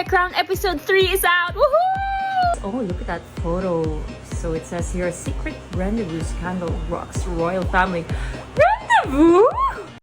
Crown episode 3 is out! Woohoo! Oh, look at that photo. So it says here, secret rendezvous scandal rocks royal family. Rendezvous?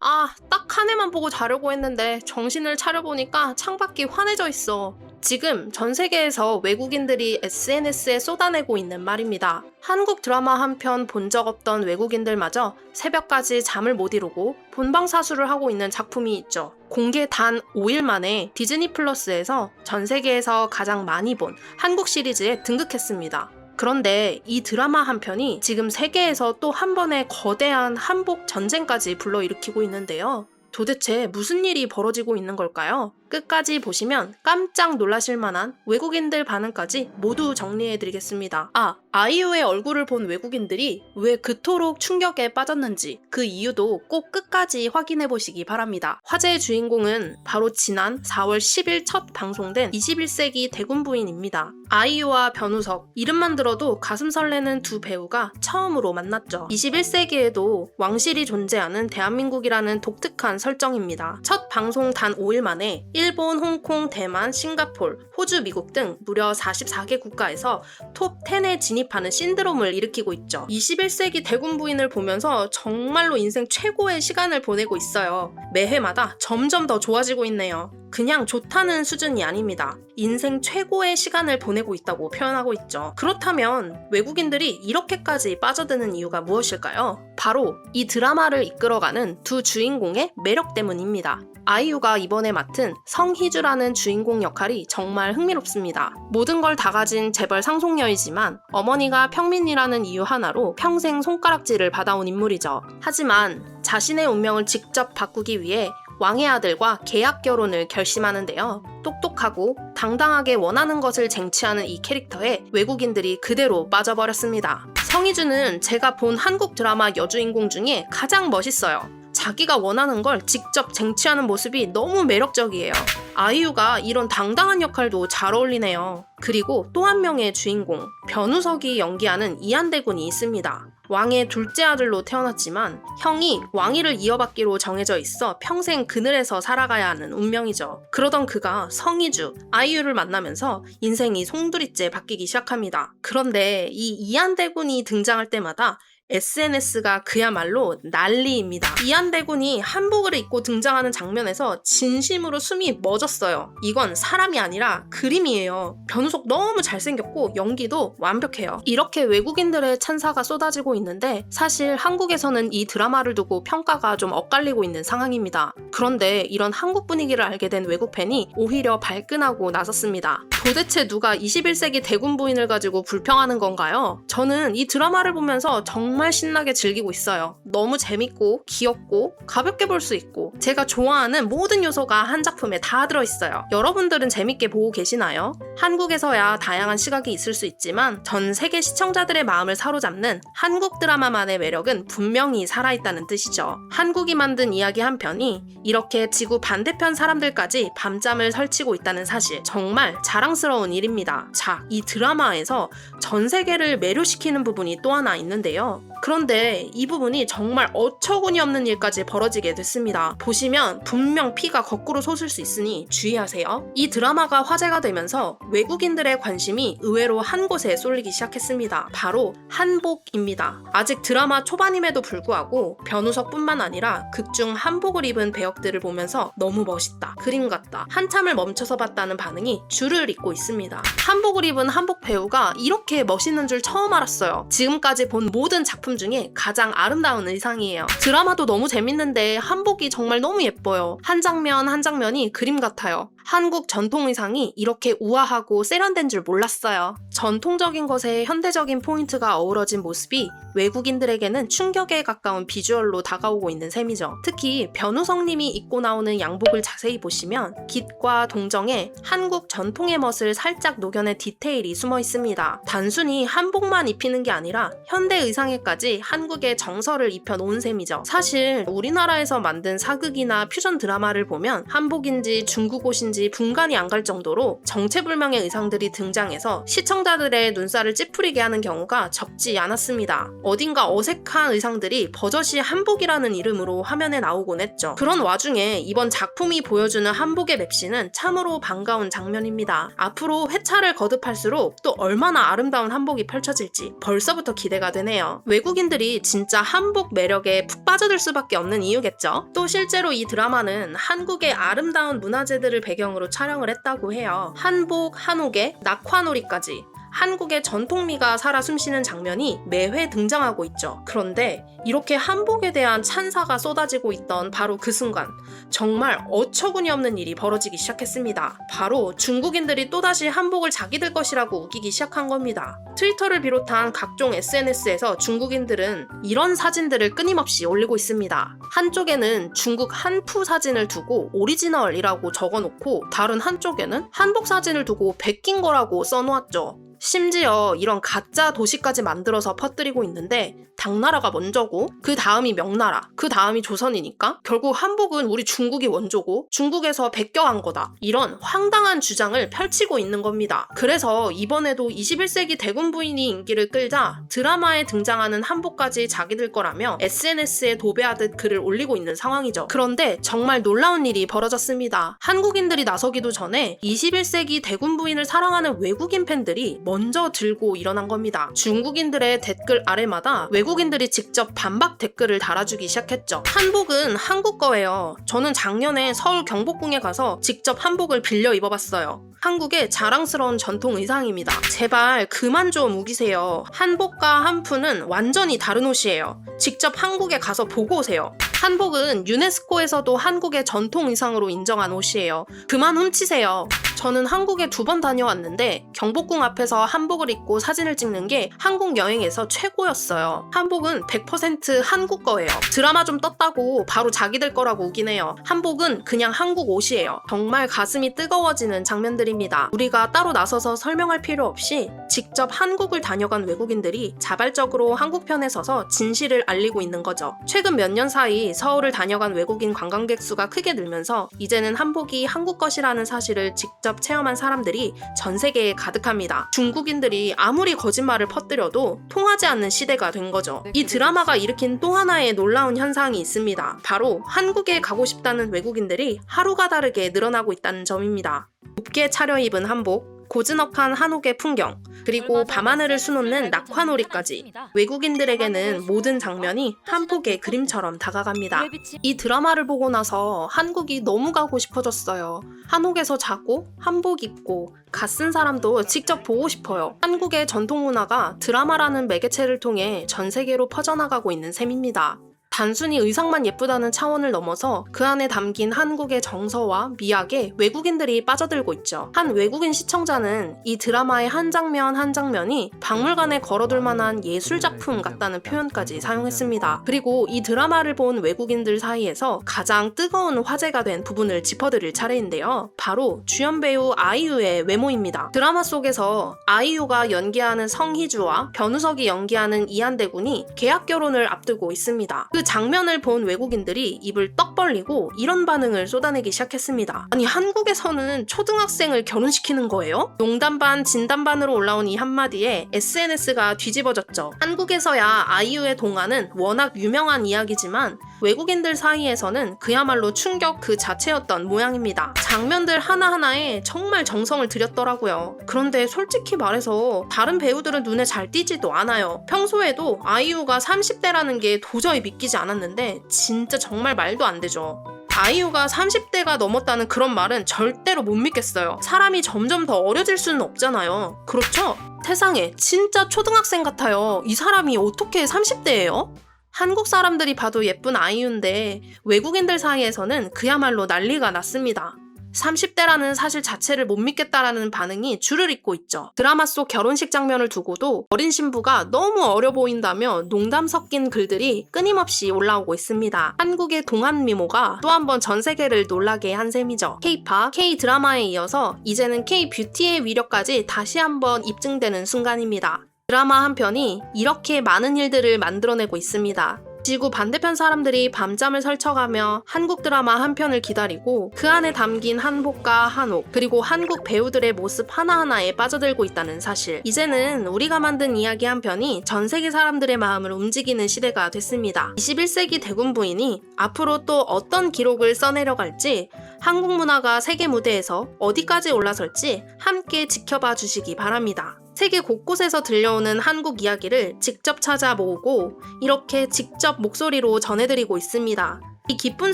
아, 딱 한 해만 보고 자려고 했는데 정신을 차려보니까 창밖이 환해져 있어. 지금 전 세계에서 외국인들이 SNS에 쏟아내고 있는 말입니다. 한국 드라마 한 편 본 적 없던 외국인들마저 새벽까지 잠을 못 이루고 본방사수를 하고 있는 작품이 있죠. 공개 단 5일 만에 디즈니 플러스에서 전 세계에서 가장 많이 본 한국 시리즈에 등극했습니다. 그런데 이 드라마 한 편이 지금 세계에서 또 한 번의 거대한 한복 전쟁까지 불러일으키고 있는데요. 도대체 무슨 일이 벌어지고 있는 걸까요? 끝까지 보시면 깜짝 놀라실 만한 외국인들 반응까지 모두 정리해드리겠습니다. 아이유의 얼굴을 본 외국인들이 왜 그토록 충격에 빠졌는지 그 이유도 꼭 끝까지 확인해보시기 바랍니다. 화제의 주인공은 바로 지난 4월 10일 첫 방송된 21세기 대군 부인입니다. 아이유와 변우석, 이름만 들어도 가슴 설레는 두 배우가 처음으로 만났죠. 21세기에도 왕실이 존재하는 대한민국이라는 독특한 설정입니다. 첫 방송 단 5일 만에 일본, 홍콩, 대만, 싱가폴, 호주, 미국 등 무려 44개 국가에서 톱 10에 진입하는 신드롬을 일으키고 있죠. 21세기 대군 부인을 보면서 정말로 인생 최고의 시간을 보내고 있어요. 매회마다 점점 더 좋아지고 있네요. 그냥 좋다는 수준이 아닙니다. 인생 최고의 시간을 보내고 있다고 표현하고 있죠. 그렇다면 외국인들이 이렇게까지 빠져드는 이유가 무엇일까요? 바로 이 드라마를 이끌어가는 두 주인공의 매력 때문입니다. 아이유가 이번에 맡은 성희주라는 주인공 역할이 정말 흥미롭습니다. 모든 걸 다 가진 재벌 상속녀이지만 어머니가 평민이라는 이유 하나로 평생 손가락질을 받아온 인물이죠. 하지만 자신의 운명을 직접 바꾸기 위해 왕의 아들과 계약 결혼을 결심하는데요. 똑똑하고 당당하게 원하는 것을 쟁취하는 이 캐릭터에 외국인들이 그대로 빠져버렸습니다. 성희주는 제가 본 한국 드라마 여주인공 중에 가장 멋있어요. 자기가 원하는 걸 직접 쟁취하는 모습이 너무 매력적이에요. 아이유가 이런 당당한 역할도 잘 어울리네요. 그리고 또 한 명의 주인공, 변우석이 연기하는 이한대군이 있습니다. 왕의 둘째 아들로 태어났지만 형이 왕위를 이어받기로 정해져 있어 평생 그늘에서 살아가야 하는 운명이죠. 그러던 그가 성희주, 아이유를 만나면서 인생이 송두리째 바뀌기 시작합니다. 그런데 이 이한대군이 등장할 때마다 SNS가 그야말로 난리입니다. 이한대군이 한복을 입고 등장하는 장면에서 진심으로 숨이 멎었어요. 이건 사람이 아니라 그림이에요. 변우석 너무 잘생겼고 연기도 완벽해요. 이렇게 외국인들의 찬사가 쏟아지고 있는데 사실 한국에서는 이 드라마를 두고 평가가 좀 엇갈리고 있는 상황입니다. 그런데 이런 한국 분위기를 알게 된 외국 팬이 오히려 발끈하고 나섰습니다. 도대체 누가 21세기 대군 부인을 가지고 불평하는 건가요? 저는 이 드라마를 보면서 정말 신나게 즐기고 있어요. 너무 재밌고 귀엽고 가볍게 볼 수 있고 제가 좋아하는 모든 요소가 한 작품에 다 들어있어요. 여러분들은 재밌게 보고 계시나요? 한국에서야 다양한 시각이 있을 수 있지만 전 세계 시청자들의 마음을 사로잡는 한국 드라마만의 매력은 분명히 살아있다는 뜻이죠. 한국이 만든 이야기 한 편이 이렇게 지구 반대편 사람들까지 밤잠을 설치고 있다는 사실 정말 자랑스러운 일입니다. 자, 이 드라마에서 전 세계를 매료시키는 부분이 또 하나 있는데요. 그런데 이 부분이 정말 어처구니 없는 일까지 벌어지게 됐습니다. 보시면 분명 피가 거꾸로 솟을 수 있으니 주의하세요. 이 드라마가 화제가 되면서 외국인들의 관심이 의외로 한 곳에 쏠리기 시작했습니다. 바로 한복입니다. 아직 드라마 초반임에도 불구하고 변우석뿐만 아니라 극중 한복을 입은 배역들을 보면서 너무 멋있다, 그림 같다, 한참을 멈춰서 봤다는 반응이 줄을 잇고 있습니다. 한복을 입은 한복 배우가 이렇게 멋있는 줄 처음 알았어요. 지금까지 본 모든 작품 중에 가장 아름다운 의상이에요. 드라마도 너무 재밌는데 한복이 정말 너무 예뻐요. 한 장면 한 장면이 그림 같아요. 한국 전통 의상이 이렇게 우아하고 세련된 줄 몰랐어요. 전통적인 것에 현대적인 포인트가 어우러진 모습이 외국인들에게는 충격에 가까운 비주얼로 다가오고 있는 셈이죠. 특히 변우석님이 입고 나오는 양복을 자세히 보시면 깃과 동정에 한국 전통의 멋을 살짝 녹여낸 디테일이 숨어 있습니다. 단순히 한복만 입히는 게 아니라 현대 의상에까지 한국의 정서를 입혀놓은 셈이죠. 사실 우리나라에서 만든 사극이나 퓨전 드라마를 보면 한복인지 중국 옷인지 의상인지 분간이 안 갈 정도로 정체불명의 의상들이 등장해서 시청자들의 눈살을 찌푸리게 하는 경우가 적지 않았습니다. 어딘가 어색한 의상들이 버젓이 한복이라는 이름으로 화면에 나오곤 했죠. 그런 와중에 이번 작품이 보여주는 한복의 맵시는 참으로 반가운 장면입니다. 앞으로 회차를 거듭할수록 또 얼마나 아름다운 한복이 펼쳐질지 벌써부터 기대가 되네요. 외국인들이 진짜 한복 매력에 푹 빠져들 수밖에 없는 이유겠죠. 또 실제로 이 드라마는 한국의 아름다운 문화재들을 배경으로 촬영을 했다고 해요. 한복, 한옥에 낙화놀이까지 한국의 전통미가 살아 숨쉬는 장면이 매회 등장하고 있죠. 그런데 이렇게 한복에 대한 찬사가 쏟아지고 있던 바로 그 순간 정말 어처구니 없는 일이 벌어지기 시작했습니다. 바로 중국인들이 또다시 한복을 자기들 것이라고 우기기 시작한 겁니다. 트위터를 비롯한 각종 SNS에서 중국인들은 이런 사진들을 끊임없이 올리고 있습니다. 한쪽에는 중국 한푸 사진을 두고 오리지널이라고 적어놓고 다른 한쪽에는 한복 사진을 두고 베낀 거라고 써놓았죠. 심지어 이런 가짜 도시까지 만들어서 퍼뜨리고 있는데 당나라가 먼저고 그 다음이 명나라, 그 다음이 조선이니까 결국 한복은 우리 중국이 원조고 중국에서 베껴간 거다. 이런 황당한 주장을 펼치고 있는 겁니다. 그래서 이번에도 21세기 대군 부인이 인기를 끌자 드라마에 등장하는 한복까지 자기들 거라며 SNS에 도배하듯 글을 올리고 있는 상황이죠. 그런데 정말 놀라운 일이 벌어졌습니다. 한국인들이 나서기도 전에 21세기 대군 부인을 사랑하는 외국인 팬들이 먼저 들고 일어난 겁니다. 중국인들의 댓글 아래마다 외국인들이 직접 반박 댓글을 달아주기 시작했죠. 한복은 한국 거예요. 저는 작년에 서울 경복궁에 가서 직접 한복을 빌려 입어봤어요. 한국의 자랑스러운 전통 의상입니다. 제발 그만 좀 우기세요. 한복과 한푸는 완전히 다른 옷이에요. 직접 한국에 가서 보고 오세요. 한복은 유네스코에서도 한국의 전통 의상으로 인정한 옷이에요. 그만 훔치세요. 저는 한국에 2번 다녀왔는데 경복궁 앞에서 한복을 입고 사진을 찍는 게 한국 여행에서 최고였어요. 한복은 100% 한국 거예요. 드라마 좀 떴다고 바로 자기들 거라고 우기네요. 한복은 그냥 한국 옷이에요. 정말 가슴이 뜨거워지는 장면들입니다. 우리가 따로 나서서 설명할 필요 없이 직접 한국을 다녀간 외국인들이 자발적으로 한국 편에 서서 진실을 알리고 있는 거죠. 최근 몇 년 사이 서울을 다녀간 외국인 관광객 수가 크게 늘면서 이제는 한복이 한국 것이라는 사실을 직접 체험한 사람들이 전 세계에 가득합니다. 중국인들이 아무리 거짓말을 퍼뜨려도 통하지 않는 시대가 된 거죠. 이 드라마가 일으킨 또 하나의 놀라운 현상이 있습니다. 바로 한국에 가고 싶다는 외국인들이 하루가 다르게 늘어나고 있다는 점입니다. 곱게 차려입은 한복, 고즈넉한 한옥의 풍경, 그리고 밤하늘을 수놓는 낙화놀이까지 외국인들에게는 모든 장면이 한폭의 그림처럼 다가갑니다. 이 드라마를 보고 나서 한국이 너무 가고 싶어졌어요. 한옥에서 자고 한복 입고 갓 쓴 사람도 직접 보고 싶어요. 한국의 전통문화가 드라마라는 매개체를 통해 전 세계로 퍼져나가고 있는 셈입니다. 단순히 의상만 예쁘다는 차원을 넘어서 그 안에 담긴 한국의 정서와 미학에 외국인들이 빠져들고 있죠. 한 외국인 시청자는 이 드라마의 한 장면 한 장면이 박물관에 걸어둘 만한 예술작품 같다는 표현까지 사용했습니다. 그리고 이 드라마를 본 외국인들 사이에서 가장 뜨거운 화제가 된 부분을 짚어드릴 차례인데요. 바로 주연 배우 아이유의 외모입니다. 드라마 속에서 아이유가 연기하는 성희주와 변우석이 연기하는 이한대군이 계약 결혼을 앞두고 있습니다. 그 장면을 본 외국인들이 입을 떡 벌리고 이런 반응을 쏟아내기 시작했습니다. 아니, 한국에서는 초등학생을 결혼시키는 거예요? 농담 반 진담 반으로 올라온 이 한마디에 SNS가 뒤집어졌죠. 한국에서야 아이유의 동화는 워낙 유명한 이야기지만 외국인들 사이에서는 그야말로 충격 그 자체였던 모양입니다. 장면들 하나하나에 정말 정성을 들였더라고요. 그런데 솔직히 말해서 다른 배우들은 눈에 잘 띄지도 않아요. 평소에도 아이유가 30대라는 게 도저히 믿기지 않았는데 진짜 정말 말도 안 되죠. 아이유가 30대가 넘었다는 그런 말은 절대로 못 믿겠어요. 사람이 점점 더 어려질 수는 없잖아요. 그렇죠? 세상에, 진짜 초등학생 같아요. 이 사람이 어떻게 30대예요? 한국 사람들이 봐도 예쁜 아이유인데 외국인들 사이에서는 그야말로 난리가 났습니다. 30대라는 사실 자체를 못 믿겠다라는 반응이 줄을 잇고 있죠. 드라마 속 결혼식 장면을 두고도 어린 신부가 너무 어려 보인다며 농담 섞인 글들이 끊임없이 올라오고 있습니다. 한국의 동안 미모가 또 한 번 전 세계를 놀라게 한 셈이죠. K-팝, K-드라마에 이어서 이제는 K-뷰티의 위력까지 다시 한번 입증되는 순간입니다. 드라마 한 편이 이렇게 많은 일들을 만들어내고 있습니다. 지구 반대편 사람들이 밤잠을 설쳐가며 한국 드라마 한 편을 기다리고 그 안에 담긴 한복과 한옥, 그리고 한국 배우들의 모습 하나하나에 빠져들고 있다는 사실. 이제는 우리가 만든 이야기 한 편이 전 세계 사람들의 마음을 움직이는 시대가 됐습니다. 21세기 대군 부인이 앞으로 또 어떤 기록을 써내려갈지, 한국 문화가 세계 무대에서 어디까지 올라설지 함께 지켜봐 주시기 바랍니다. 세계 곳곳에서 들려오는 한국 이야기를 직접 찾아 모으고 이렇게 직접 목소리로 전해드리고 있습니다. 이 기쁜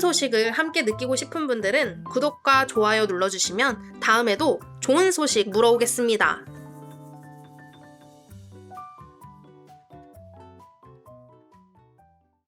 소식을 함께 느끼고 싶은 분들은 구독과 좋아요 눌러주시면 다음에도 좋은 소식 물어오겠습니다.